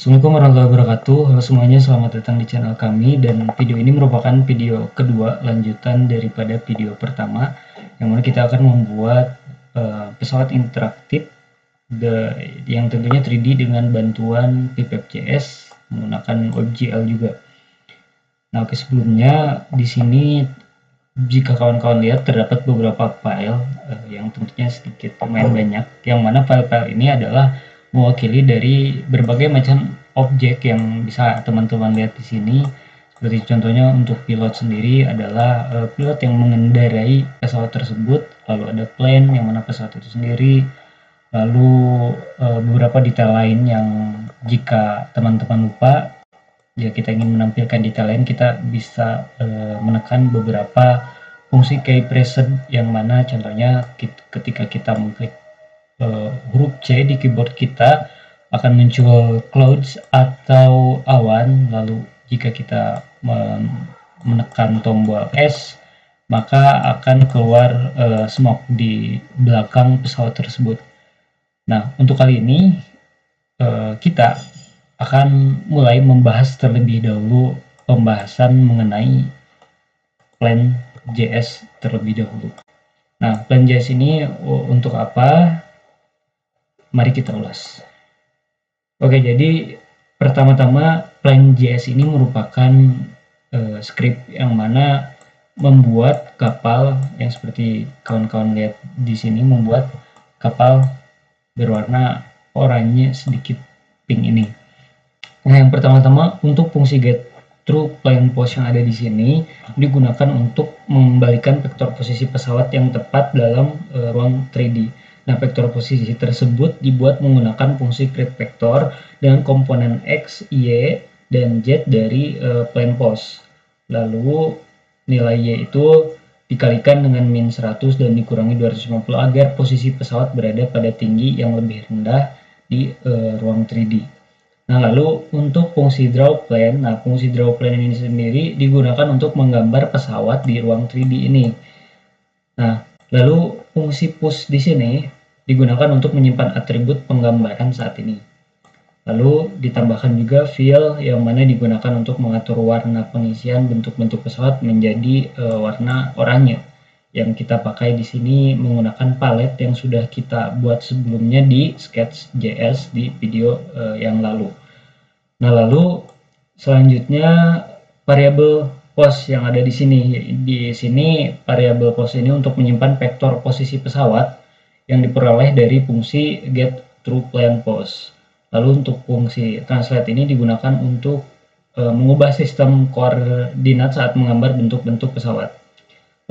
Assalamualaikum warahmatullahi wabarakatuh. Halo semuanya, selamat datang di channel kami. Dan video ini merupakan video kedua lanjutan daripada video pertama, yang mana kita akan membuat pesawat interaktif yang tentunya 3D dengan bantuan pipep.js menggunakan WebGL juga. Nah, oke, sebelumnya di sini jika kawan-kawan lihat terdapat beberapa file yang tentunya sedikit lumayan banyak, yang mana file-file ini adalah mewakili dari berbagai macam objek yang bisa teman-teman lihat di sini. Seperti contohnya untuk pilot sendiri adalah pilot yang mengendarai pesawat tersebut, lalu ada plane yang mana pesawat itu sendiri, lalu beberapa detail lain yang jika teman-teman lupa, jika kita ingin menampilkan detail lain, kita bisa menekan beberapa fungsi key present, yang mana contohnya ketika kita mengklik huruf C di keyboard kita akan muncul clouds atau awan, lalu jika kita menekan tombol S maka akan keluar smoke di belakang pesawat tersebut. Nah, untuk kali ini kita akan mulai membahas terlebih dahulu pembahasan mengenai plan.js terlebih dahulu. Nah, plan.js ini untuk apa? Mari kita ulas. Oke, jadi pertama-tama plan.js ini merupakan script yang mana membuat kapal yang seperti kawan-kawan lihat di sini, membuat kapal berwarna oranye sedikit pink ini. Nah, yang pertama-tama untuk fungsi getTruePlanePose yang ada di sini digunakan untuk mengembalikan vektor posisi pesawat yang tepat dalam ruang 3D. Nah, vektor posisi tersebut dibuat menggunakan fungsi createVector dengan komponen X, Y, dan Z dari PlanePose. Lalu nilai Y itu dikalikan dengan min 100 dan dikurangi 250 agar posisi pesawat berada pada tinggi yang lebih rendah di ruang 3D. Nah, lalu untuk fungsi drawPlane, nah fungsi drawPlane ini sendiri digunakan untuk menggambar pesawat di ruang 3D ini. Nah, lalu fungsi push di sini digunakan untuk menyimpan atribut penggambaran saat ini. Lalu ditambahkan juga fill yang mana digunakan untuk mengatur warna pengisian bentuk-bentuk pesawat menjadi warna oranye, yang kita pakai di sini menggunakan palet yang sudah kita buat sebelumnya di Sketch.js di video yang lalu. Nah, lalu selanjutnya variabel pose yang ada di sini. Di sini variabel pose ini untuk menyimpan vektor posisi pesawat yang diperoleh dari fungsi getTruePlanePose. Lalu untuk fungsi translate ini digunakan untuk mengubah sistem koordinat saat menggambar bentuk-bentuk pesawat.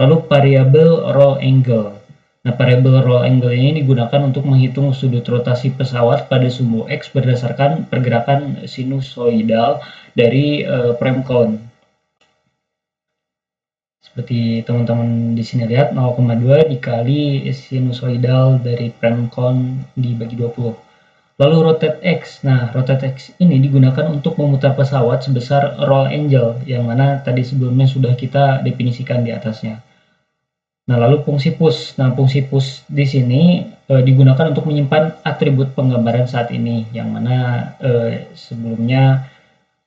Lalu variabel roll angle. Nah, variabel roll angle ini digunakan untuk menghitung sudut rotasi pesawat pada sumbu X berdasarkan pergerakan sinusoidal dari frame count. Seperti teman-teman di sini lihat, 0,2 dikali sinusoidal dari frame count dibagi 20. Lalu rotate X. Nah, rotate X ini digunakan untuk memutar pesawat sebesar roll angle, yang mana tadi sebelumnya sudah kita definisikan di atasnya. Nah, lalu fungsi push. Nah, fungsi push di sini digunakan untuk menyimpan atribut penggambaran saat ini, yang mana sebelumnya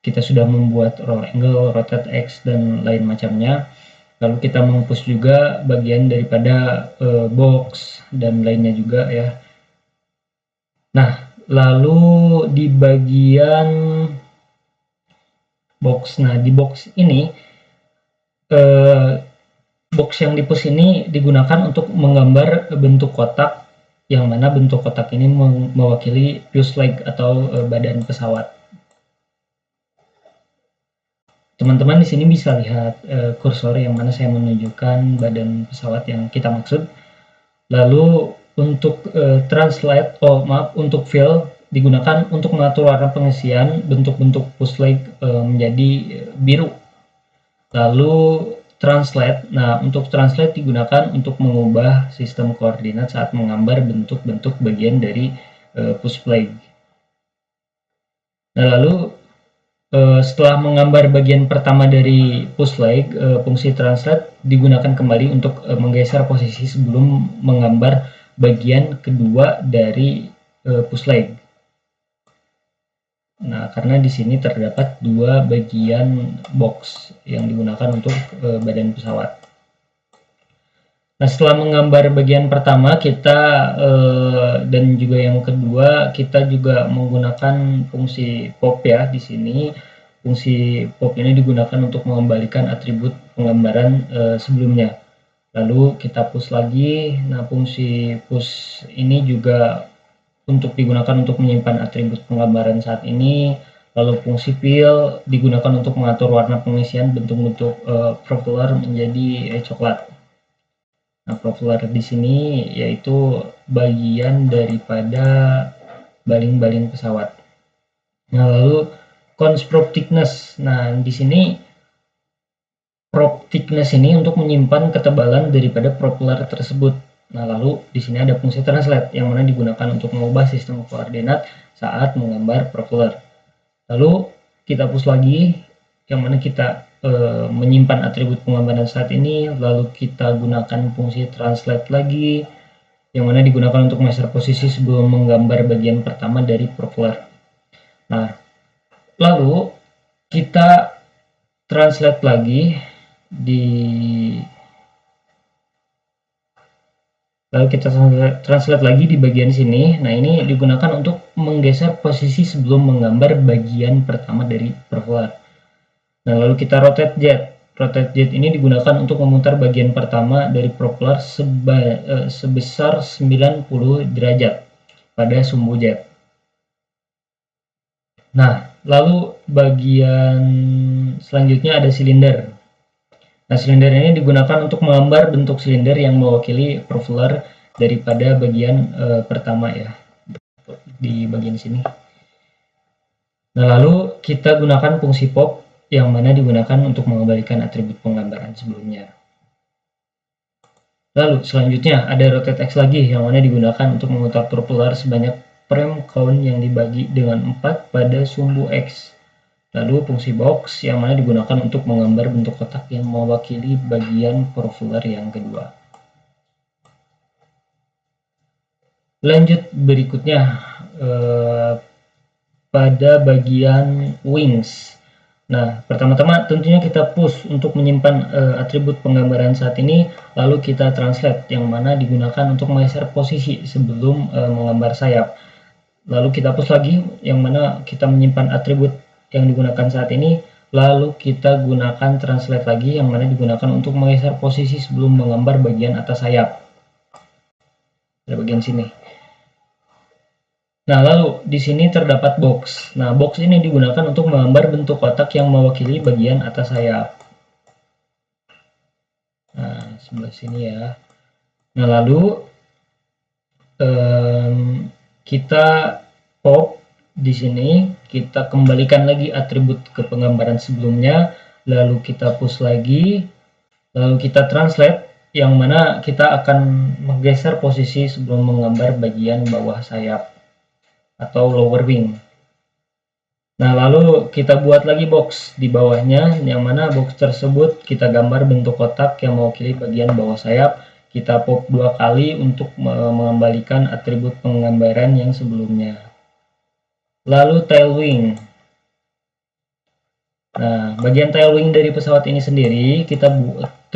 kita sudah membuat roll angle, rotate X, dan lain macamnya. Lalu kita meng-push juga bagian daripada box dan lainnya juga ya. Nah, lalu di bagian box, nah di box ini box yang di push ini digunakan untuk menggambar bentuk kotak, yang mana bentuk kotak ini mewakili fuselage atau badan pesawat. Teman-teman di sini bisa lihat kursor yang mana saya menunjukkan badan pesawat yang kita maksud. Lalu untuk untuk fill digunakan untuk mengatur warna pengisian bentuk-bentuk fuselage menjadi biru. Lalu translate. Nah, untuk translate digunakan untuk mengubah sistem koordinat saat menggambar bentuk-bentuk bagian dari fuselage. Nah, lalu setelah menggambar bagian pertama dari fuselage, fungsi translate digunakan kembali untuk menggeser posisi sebelum menggambar bagian kedua dari fuselage. Nah, karena di sini terdapat dua bagian box yang digunakan untuk badan pesawat. Nah, setelah menggambar bagian pertama kita dan juga yang kedua kita juga menggunakan fungsi pop ya di sini. Fungsi pop ini digunakan untuk mengembalikan atribut penggambaran sebelumnya. Lalu kita push lagi. Nah, fungsi push ini juga untuk digunakan untuk menyimpan atribut penggambaran saat ini. Lalu fungsi fill digunakan untuk mengatur warna pengisian bentuk-bentuk propeller menjadi coklat. Nah, propeller di sini yaitu bagian daripada baling-baling pesawat. Nah, lalu cons prop thickness. Nah, di sini prop thickness ini untuk menyimpan ketebalan daripada propeller tersebut. Nah, lalu di sini ada fungsi translate yang mana digunakan untuk mengubah sistem koordinat saat menggambar propeller. Lalu kita push lagi yang mana kita menyimpan atribut penggambaran saat ini, lalu kita gunakan fungsi translate lagi yang mana digunakan untuk measure posisi sebelum menggambar bagian pertama dari propeller. Nah, lalu kita translate lagi di bagian sini. Nah, ini digunakan untuk menggeser posisi sebelum menggambar bagian pertama dari propeller. Nah, lalu kita rotate jet. Rotate jet ini digunakan untuk memutar bagian pertama dari propeller sebesar 90 derajat pada sumbu jet. Nah, lalu bagian selanjutnya ada silinder. Nah, silinder ini digunakan untuk menggambar bentuk silinder yang mewakili propeller daripada bagian pertama ya, di bagian sini. Nah, lalu kita gunakan fungsi pop yang mana digunakan untuk mengembalikan atribut penggambaran sebelumnya. Lalu selanjutnya ada rotate X lagi yang mana digunakan untuk memutar propeller sebanyak frame count yang dibagi dengan 4 pada sumbu X. Lalu fungsi box yang mana digunakan untuk menggambar bentuk kotak yang mewakili bagian propeller yang kedua. Lanjut berikutnya pada bagian wings. Nah, pertama-tama tentunya kita push untuk menyimpan atribut penggambaran saat ini, lalu kita translate yang mana digunakan untuk menggeser posisi sebelum menggambar sayap. Lalu kita push lagi yang mana kita menyimpan atribut yang digunakan saat ini, lalu kita gunakan translate lagi yang mana digunakan untuk menggeser posisi sebelum menggambar bagian atas sayap. Pada bagian sini. Nah, lalu di sini terdapat box. Nah, box ini digunakan untuk menggambar bentuk kotak yang mewakili bagian atas sayap. Nah, sebelah sini ya. Nah, lalu kita pop di sini, kita kembalikan lagi atribut ke penggambaran sebelumnya, lalu kita push lagi, lalu kita translate yang mana kita akan menggeser posisi sebelum menggambar bagian bawah sayap atau lower wing. Nah, lalu kita buat lagi box di bawahnya, yang mana box tersebut kita gambar bentuk kotak yang mewakili bagian bawah sayap. Kita pop 2 kali untuk mengembalikan atribut penggambaran yang sebelumnya. Lalu tail wing. Nah, bagian tail wing dari pesawat ini sendiri kita buat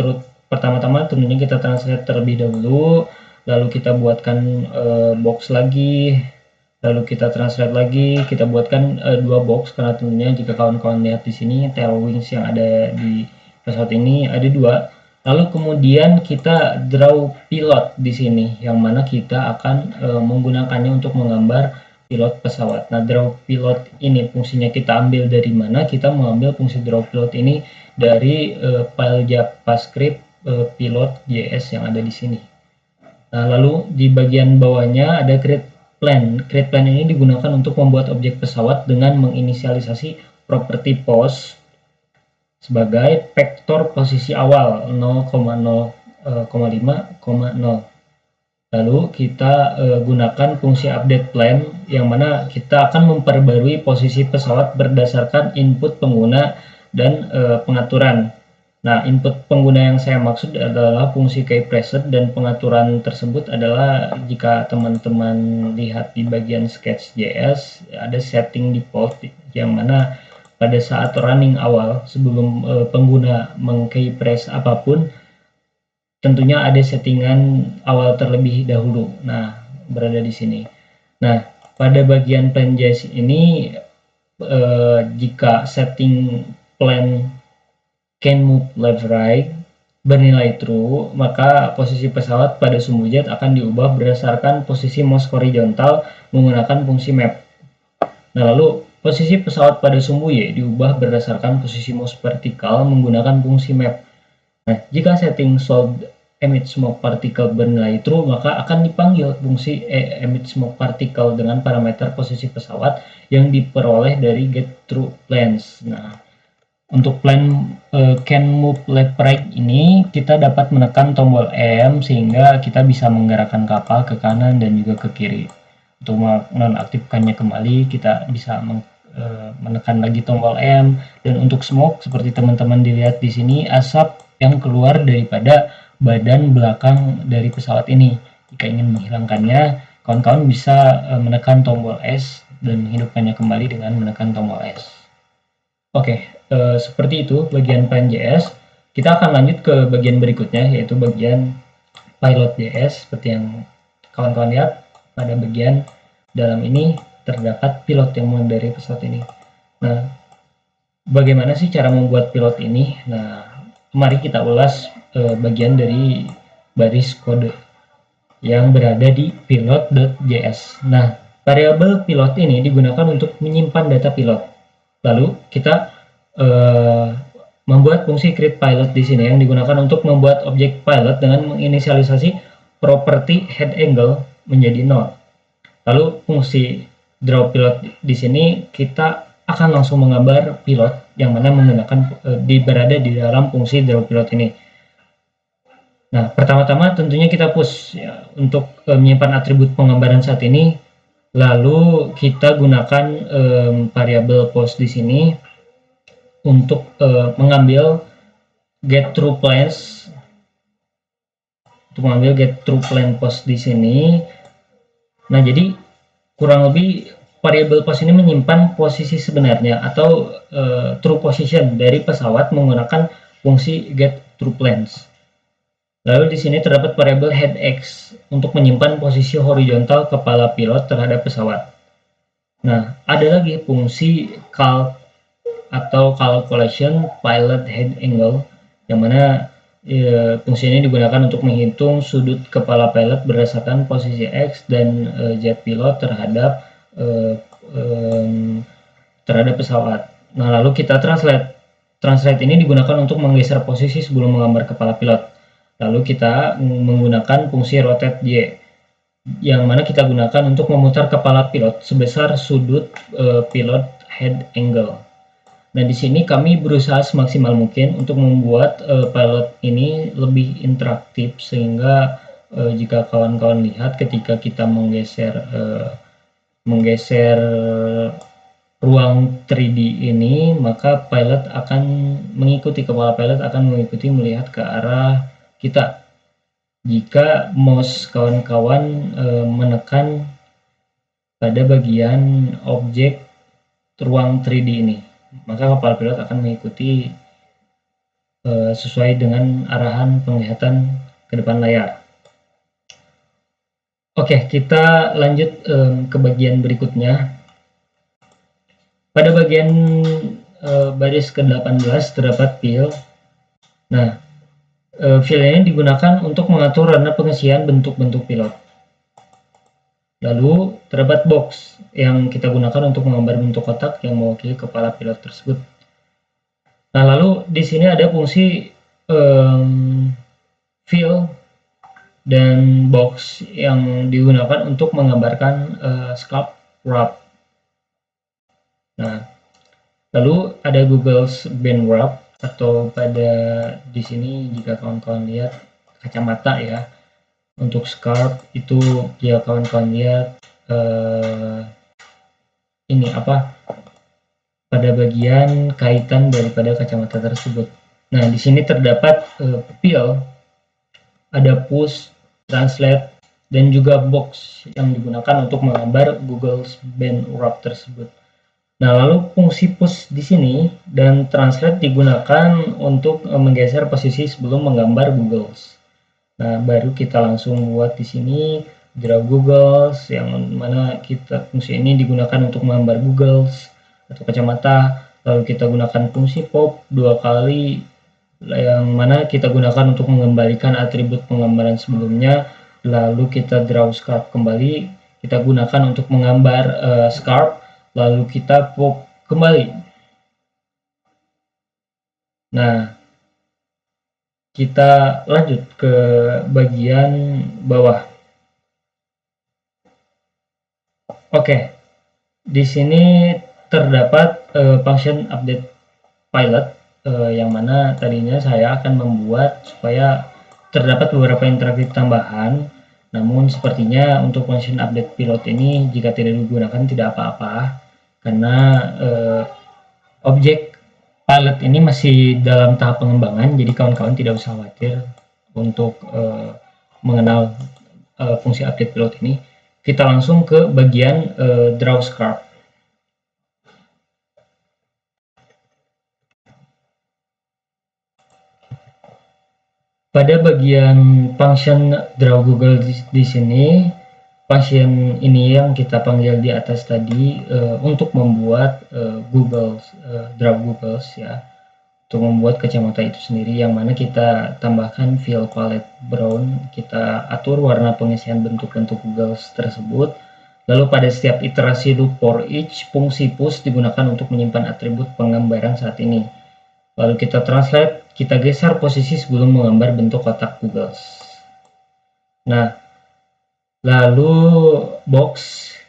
pertama-tama tentunya kita translate terlebih dahulu, lalu kita buatkan box lagi. Lalu kita translate lagi, kita buatkan 2 box karena tentunya jika kawan-kawan lihat di sini tail wings yang ada di pesawat ini ada 2. Lalu kemudian kita draw pilot di sini yang mana kita akan menggunakannya untuk menggambar pilot pesawat. Nah, draw pilot ini fungsinya kita ambil dari mana? Kita mengambil fungsi draw pilot ini dari file JavaScript pilot JS yang ada di sini. Nah, lalu di bagian bawahnya ada create plan. Create plan ini digunakan untuk membuat objek pesawat dengan menginisialisasi properti pose sebagai vektor posisi awal 0,0,5,0. Lalu kita gunakan fungsi update plan yang mana kita akan memperbarui posisi pesawat berdasarkan input pengguna dan pengaturan. Nah, input pengguna yang saya maksud adalah fungsi keypressed, dan pengaturan tersebut adalah jika teman-teman lihat di bagian Sketch.js, ada setting default yang mana pada saat running awal sebelum pengguna mengkeypress apapun, tentunya ada settingan awal terlebih dahulu. Nah, berada di sini. Nah, pada bagian plan.js ini jika setting plan can move left right bernilai true, maka posisi pesawat pada sumbu jet akan diubah berdasarkan posisi mouse horizontal menggunakan fungsi map. Nah, lalu posisi pesawat pada sumbu Y diubah berdasarkan posisi mouse vertikal menggunakan fungsi map. Nah, jika setting solved emit smoke particle bernilai true, maka akan dipanggil fungsi emit smoke particle dengan parameter posisi pesawat yang diperoleh dari get true plans. Nah, untuk plan can move left right ini kita dapat menekan tombol M sehingga kita bisa menggerakkan kapal ke kanan dan juga ke kiri. Untuk menonaktifkannya kembali kita bisa menekan lagi tombol M, dan untuk smoke seperti teman-teman dilihat di sini asap yang keluar daripada badan belakang dari pesawat ini. Jika ingin menghilangkannya, kawan-kawan bisa menekan tombol S dan menghidupkannya kembali dengan menekan tombol S. Oke, seperti itu bagian plan.js. Kita akan lanjut ke bagian berikutnya, yaitu bagian pilot.js. Seperti yang kawan-kawan lihat, pada bagian dalam ini terdapat pilot yang mengendarai pesawat ini. Nah, bagaimana sih cara membuat pilot ini? Nah, mari kita ulas bagian dari baris kode yang berada di pilot.js. Nah, variabel pilot ini digunakan untuk menyimpan data pilot. Lalu kita membuat fungsi create pilot di sini yang digunakan untuk membuat objek pilot dengan menginisialisasi properti head angle menjadi 0. Lalu fungsi draw pilot di sini kita akan langsung menggambar pilot yang mana menggunakan berada di dalam fungsi draw pilot ini. Nah, pertama-tama tentunya kita push ya, untuk menyimpan atribut penggambaran saat ini. Lalu kita gunakan variabel post di sini untuk mengambil get true plans, untuk mengambil get true plan post di sini. Nah, jadi kurang lebih variabel post ini menyimpan posisi sebenarnya atau true position dari pesawat menggunakan fungsi get true plans. Lalu di sini terdapat variabel head x untuk menyimpan posisi horizontal kepala pilot terhadap pesawat. Nah, ada lagi fungsi calc atau calculation pilot head angle, yang mana fungsi ini digunakan untuk menghitung sudut kepala pilot berdasarkan posisi x dan jet pilot terhadap pesawat. Nah, lalu kita translate. Translate ini digunakan untuk menggeser posisi sebelum menggambar kepala pilot. Lalu kita menggunakan fungsi rotate y, yang mana kita gunakan untuk memutar kepala pilot sebesar sudut pilot head angle. Nah, di sini kami berusaha semaksimal mungkin untuk membuat pilot ini lebih interaktif, sehingga jika kawan-kawan lihat ketika kita menggeser ruang 3D ini, maka pilot akan mengikuti, kepala pilot akan mengikuti melihat ke arah kita. Jika mouse kawan-kawan menekan pada bagian objek ruang 3D ini, maka kepala pilot akan mengikuti sesuai dengan arahan penglihatan ke depan layar. Oke, kita lanjut ke bagian berikutnya. Pada bagian baris ke-18 terdapat fill. Nah, fill ini digunakan untuk mengatur warna pengisian bentuk-bentuk pilot. Lalu terdapat box yang kita gunakan untuk menggambar bentuk kotak yang mewakili kepala pilot tersebut. Nah, lalu di sini ada fungsi fill dan box yang digunakan untuk menggambarkan sculpt wrap. Nah, lalu ada Google's band wrap, atau pada di sini jika kawan-kawan lihat kacamata ya. Untuk scarf itu ya kawan-kawan lihat ini apa, pada bagian kaitan daripada kacamata tersebut. Nah, di sini terdapat fill, ada push, translate, dan juga box yang digunakan untuk menggambar Google band wrap tersebut. Nah, lalu fungsi push di sini dan translate digunakan untuk menggeser posisi sebelum menggambar Googles. Nah, baru kita langsung buat di sini draw Googles, yang mana fungsi ini digunakan untuk menggambar Googles atau kacamata. Lalu kita gunakan fungsi pop 2 kali, yang mana kita gunakan untuk mengembalikan atribut penggambaran sebelumnya. Lalu kita draw scarf kembali, kita gunakan untuk menggambar scarf, lalu kita pop kembali. Nah, kita lanjut ke bagian bawah. Oke, di sini terdapat function update pilot, yang mana tadinya saya akan membuat supaya terdapat beberapa interaktif tambahan. Namun sepertinya untuk function update pilot ini jika tidak digunakan tidak apa-apa, karena objek pilot ini masih dalam tahap pengembangan, jadi kawan-kawan tidak usah khawatir untuk mengenal fungsi update pilot ini. Kita langsung ke bagian draw scarf. Pada bagian function draw Google di sini, function ini yang kita panggil di atas tadi untuk membuat draw Googles ya, untuk membuat kacamata itu sendiri, yang mana kita tambahkan fill palette brown, kita atur warna pengisian bentuk-bentuk Googles tersebut. Lalu pada setiap iterasi loop for each, fungsi push digunakan untuk menyimpan atribut penggambaran saat ini. Lalu kita translate, kita geser posisi sebelum menggambar bentuk kotak Googles. Nah, lalu box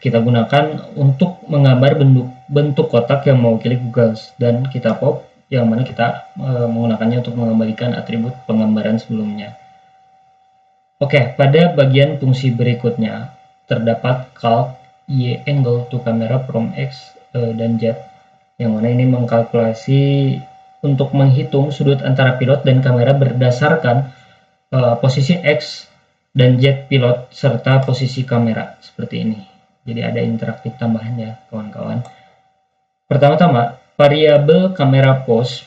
kita gunakan untuk menggambar bentuk kotak yang mewakili Googles, dan kita pop, yang mana kita menggunakannya untuk mengembalikan atribut penggambaran sebelumnya. Oke, pada bagian fungsi berikutnya terdapat calc y angle to camera from X dan Z, yang mana ini mengkalkulasi untuk menghitung sudut antara pilot dan kamera berdasarkan posisi X dan Z pilot serta posisi kamera, seperti ini. Jadi ada interaktif tambahannya, kawan-kawan. Pertama-tama, variabel kamera pose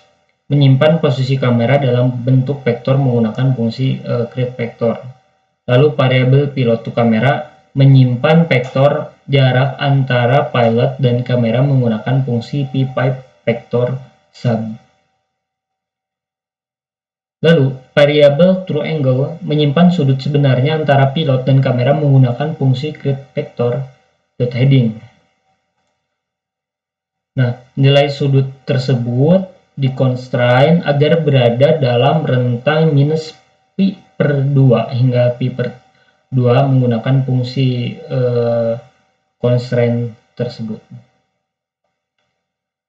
menyimpan posisi kamera dalam bentuk vektor menggunakan fungsi create vector. Lalu variabel pilot to kamera menyimpan vektor jarak antara pilot dan kamera menggunakan fungsi p-pipe vector sub. Lalu variabel true angle menyimpan sudut sebenarnya antara pilot dan kamera menggunakan fungsi create vector dot heading. Nah, nilai sudut tersebut dikonstrain agar berada dalam rentang minus pi per 2 hingga pi per 2 menggunakan fungsi constraint tersebut.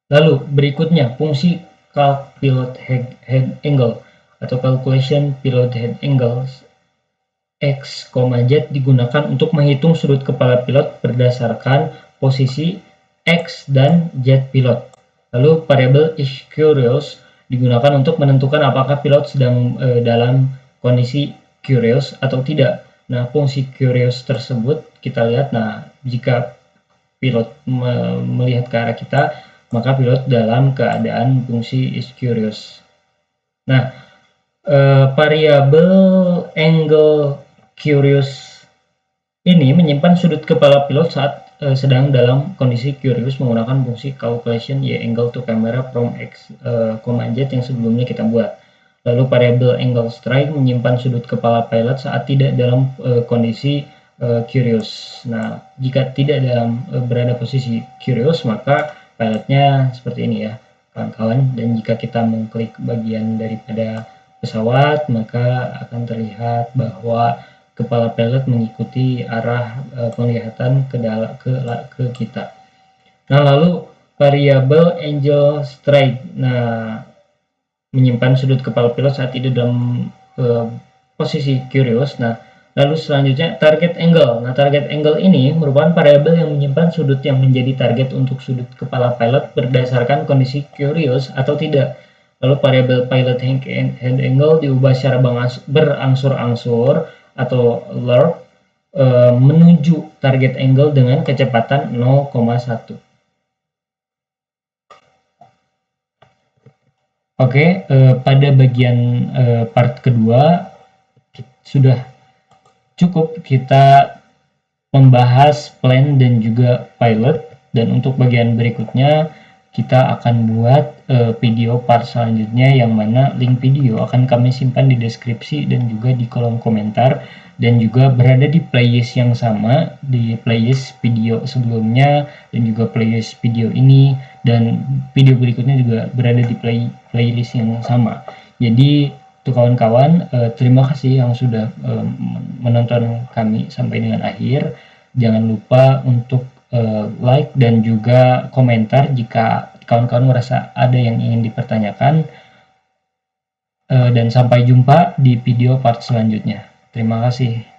Lalu berikutnya fungsi calc pilot head angle atau calculation pilot head angles X, Z digunakan untuk menghitung sudut kepala pilot berdasarkan posisi X dan Z pilot. Lalu variabel is curious digunakan untuk menentukan apakah pilot sedang dalam kondisi curious atau tidak. Nah, fungsi curious tersebut kita lihat, nah jika pilot melihat ke arah kita, maka pilot dalam keadaan fungsi is curious. Nah, variabel angle curious ini menyimpan sudut kepala pilot saat sedang dalam kondisi curious menggunakan fungsi calculation y angle to camera from X, Z yang sebelumnya kita buat. Lalu variabel angle strike menyimpan sudut kepala pilot saat tidak dalam kondisi curious. Nah, jika tidak dalam berada posisi curious, maka pilotnya seperti ini ya, kawan-kawan. Dan jika kita mengklik bagian daripada pesawat, maka akan terlihat bahwa kepala pilot mengikuti arah penglihatan ke kita. Nah, lalu variabel angle strike, nah menyimpan sudut kepala pilot saat tidak dalam posisi curious. Nah, lalu selanjutnya target angle. Nah, target angle ini merupakan variabel yang menyimpan sudut yang menjadi target untuk sudut kepala pilot berdasarkan kondisi curious atau tidak. Lalu variabel pilot head angle diubah secara berangsur-angsur atau LERP menuju target angle dengan kecepatan 0,1. Oke, pada bagian part kedua sudah cukup kita membahas plan dan juga pilot, dan untuk bagian berikutnya kita akan buat video part selanjutnya yang mana link video akan kami simpan di deskripsi dan juga di kolom komentar, dan juga berada di playlist yang sama, di playlist video sebelumnya dan juga playlist video ini, dan video berikutnya juga berada di playlist yang sama. Jadi untuk kawan-kawan, terima kasih yang sudah menonton kami sampai dengan akhir. Jangan lupa untuk like dan juga komentar jika kawan-kawan merasa ada yang ingin dipertanyakan. Dan sampai jumpa di video part selanjutnya. Terima kasih.